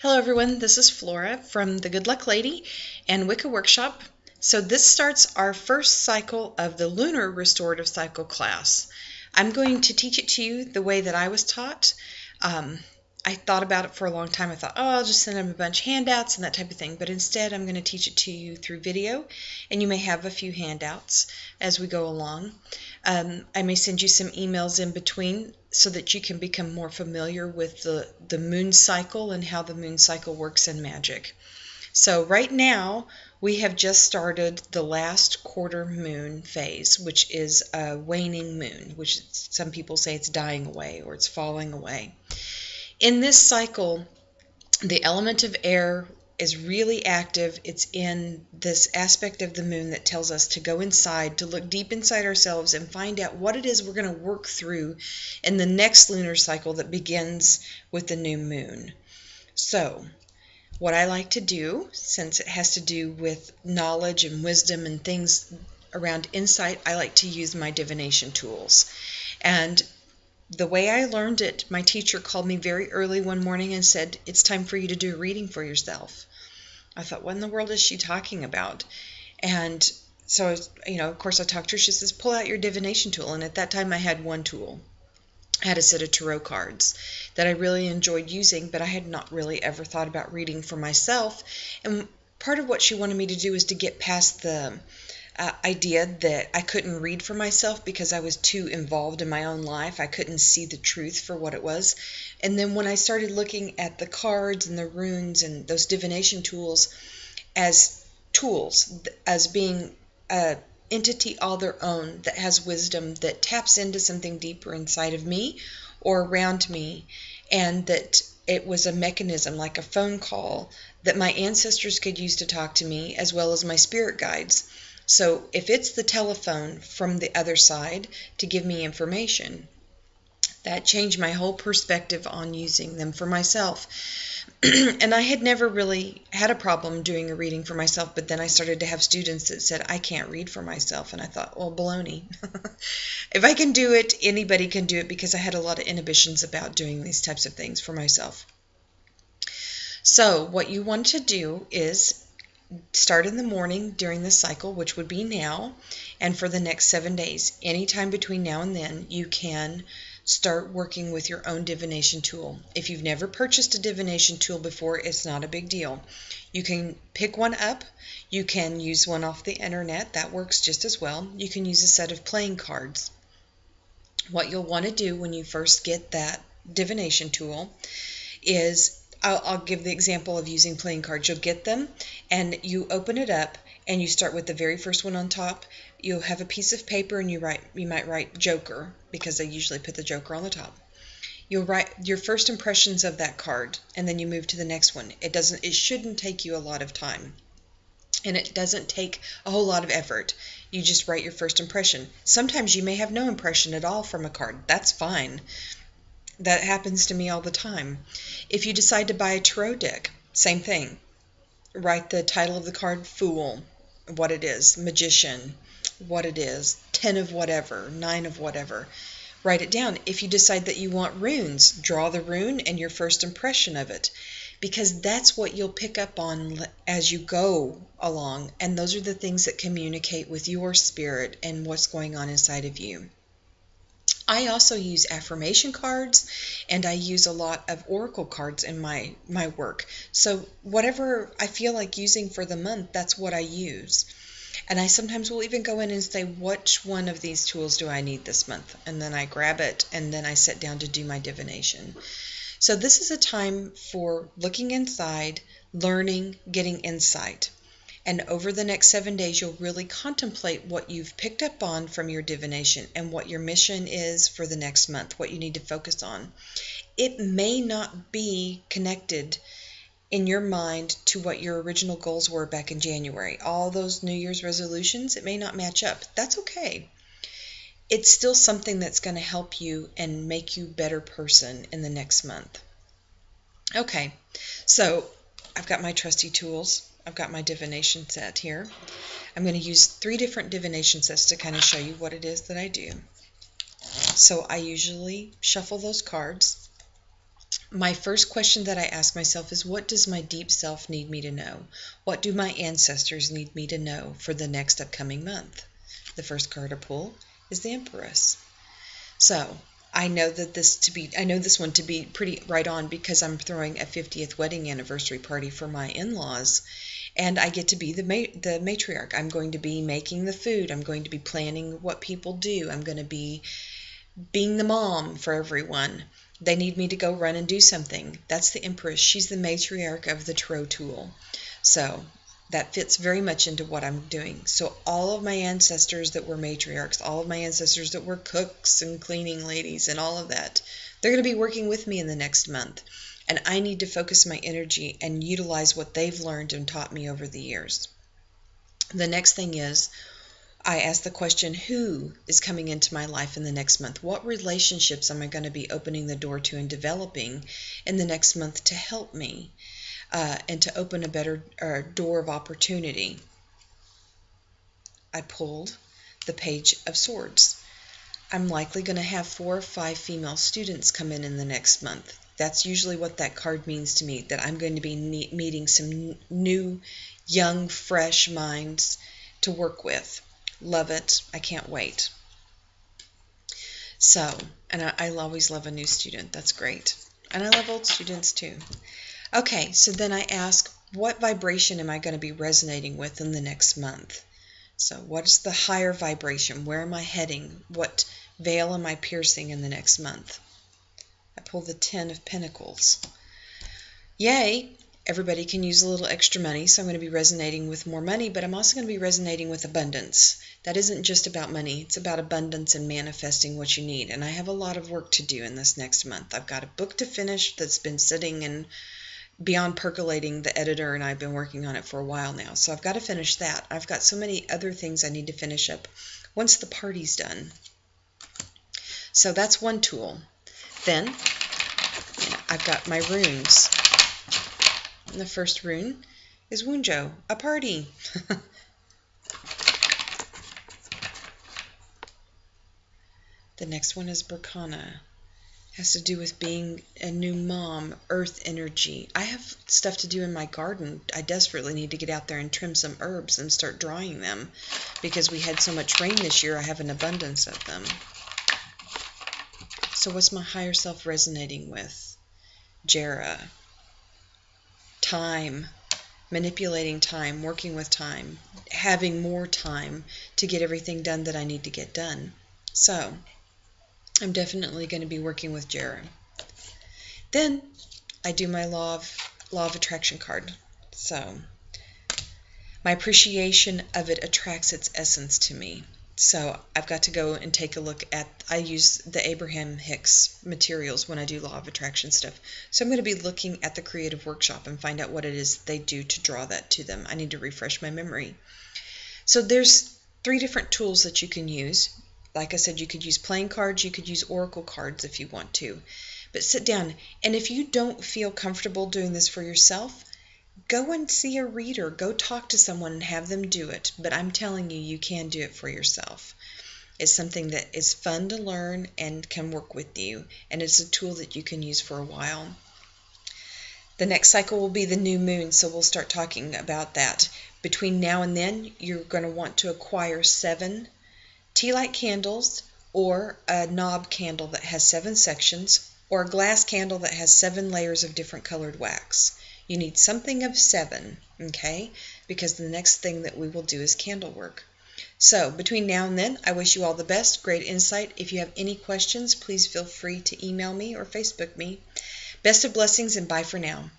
Hello everyone, this is Flora from the Good Luck Lady and Wicca Workshop. So this starts our first cycle of the Lunar Restorative Cycle class. I'm going to teach it to you the way that I was taught. I thought about it for a long time. I thought, oh, I'll just send them a bunch of handouts and that type of thing. But instead, I'm going to teach it to you through video, and you may have a few handouts as we go along. I may send you some emails in between so that you can become more familiar with the moon cycle and how the moon cycle works in magic. So right now, we have just started the last quarter moon phase, which is a waning moon, which some people say it's dying away or it's falling away. In this cycle, the element of air is really active. It's in this aspect of the moon that tells us to go inside, to look deep inside ourselves and find out what it is we're going to work through in the next lunar cycle that begins with the new moon. So, what I like to do, since it has to do with knowledge and wisdom and things around insight, I like to use my divination tools. And the way I learned it, my teacher called me very early one morning and said, it's time for you to do a reading for yourself. I thought, what in the world is she talking about? And so, of course I talked to her. She says, pull out your divination tool. And at that time I had one tool. I had a set of tarot cards that I really enjoyed using, but I had not really ever thought about reading for myself. And part of what she wanted me to do was to get past the idea that I couldn't read for myself because I was too involved in my own life. I couldn't see the truth for what it was. And then when I started looking at the cards and the runes and those divination tools, as being an entity all their own that has wisdom, that taps into something deeper inside of me or around me, and that it was a mechanism like a phone call that my ancestors could use to talk to me, as well as my spirit guides. So if it's the telephone from the other side to give me information, that changed my whole perspective on using them for myself. And I had never really had a problem doing a reading for myself, but then I started to have students that said, I can't read for myself. And I thought, well, baloney. If I can do it, anybody can do it, because I had a lot of inhibitions about doing these types of things for myself. So what you want to do is start in the morning during the cycle, which would be now, and for the next 7 days. Anytime between now and then, you can start working with your own divination tool. If you've never purchased a divination tool before, it's not a big deal. You can pick one up. You can use one off the internet. That works just as well. You can use a set of playing cards. What you'll want to do when you first get that divination tool is, I'll give the example of using playing cards. You'll get them and you open it up and you start with the very first one on top. You'll have a piece of paper and you might write Joker, because I usually put the Joker on the top. You'll write your first impressions of that card, and then you move to the next one. It shouldn't take you a lot of time, and it doesn't take a whole lot of effort. You just write your first impression. Sometimes you may have no impression at all from a card. That's fine. That happens to me all the time. If you decide to buy a tarot deck, same thing. Write the title of the card, Fool, what it is, Magician, what it is, 10 of whatever, 9 of whatever. Write it down. If you decide that you want runes, draw the rune and your first impression of it, because that's what you'll pick up on as you go along, and those are the things that communicate with your spirit and what's going on inside of you. I also use affirmation cards, and I use a lot of oracle cards in my work. So whatever I feel like using for the month, that's what I use. And I sometimes will even go in and say, which one of these tools do I need this month? And then I grab it, and then I sit down to do my divination. So this is a time for looking inside, learning, getting insight. And over the next 7 days, you'll really contemplate what you've picked up on from your divination and what your mission is for the next month, what you need to focus on. It may not be connected in your mind to what your original goals were back in January. All those New Year's resolutions, it may not match up. That's okay. It's still something that's going to help you and make you a better person in the next month. Okay, so I've got my trusty tools. I've got my divination set here. I'm going to use 3 different divination sets to kind of show you what it is that I do. So I usually shuffle those cards. My first question that I ask myself is, what does my deep self need me to know? What do my ancestors need me to know for the next upcoming month? The first card I pull is the Empress. So I know this one to be pretty right on because I'm throwing a 50th wedding anniversary party for my in-laws, and I get to be the matriarch. I'm going to be making the food. I'm going to be planning what people do. I'm going to be being the mom for everyone. They need me to go run and do something. That's the Empress. She's the matriarch of the Tarot tool. So that fits very much into what I'm doing. So all of my ancestors that were matriarchs, all of my ancestors that were cooks and cleaning ladies and all of that, they're going to be working with me in the next month. And I need to focus my energy and utilize what they've learned and taught me over the years. The next thing is, I ask the question, who is coming into my life in the next month? What relationships am I going to be opening the door to and developing in the next month to help me and to open a better door of opportunity? I pulled the Page of Swords. I'm likely going to have 4 or 5 female students come in the next month. That's usually what that card means to me, that I'm going to be meeting some new, young, fresh minds to work with. Love it. I can't wait. So, and I always love a new student. That's great. And I love old students too. Okay, so then I ask, what vibration am I going to be resonating with in the next month? So what is the higher vibration? Where am I heading? What veil am I piercing in the next month? I pull the 10 of Pentacles. Yay! Everybody can use a little extra money, so I'm going to be resonating with more money, but I'm also going to be resonating with abundance. That isn't just about money. It's about abundance and manifesting what you need. And I have a lot of work to do in this next month. I've got a book to finish that's been sitting and beyond percolating. The editor and I have been working on it for a while now, so I've got to finish that. I've got so many other things I need to finish up once the party's done. So that's one tool. Then I've got my runes. And the first rune is Wunjo, a party. The next one is Berkana. Has to do with being a new mom, earth energy. I have stuff to do in my garden. I desperately need to get out there and trim some herbs and start drying them because we had so much rain this year. I have an abundance of them. So what's my higher self resonating with? Jera. Time. Manipulating time, working with time, having more time to get everything done that I need to get done. So I'm definitely going to be working with Jera. Then I do my law of attraction card. So my appreciation of it attracts its essence to me. So I've got to go and take a look at, I use the Abraham Hicks materials when I do law of attraction stuff. So I'm going to be looking at the creative workshop and find out what it is they do to draw that to them. I need to refresh my memory. So there's 3 different tools that you can use. Like I said, you could use playing cards, you could use oracle cards if you want to. But sit down, and if you don't feel comfortable doing this for yourself, go and see a reader. Go talk to someone and have them do it. But I'm telling you, you can do it for yourself. It's something that is fun to learn and can work with you. And it's a tool that you can use for a while. The next cycle will be the new moon, so we'll start talking about that. Between now and then, you're going to want to acquire 7 tea light candles, or a knob candle that has 7 sections, or a glass candle that has 7 layers of different colored wax. You need something of 7, okay? Because the next thing that we will do is candle work. So between now and then, I wish you all the best. Great insight. If you have any questions, please feel free to email me or Facebook me. Best of blessings and bye for now.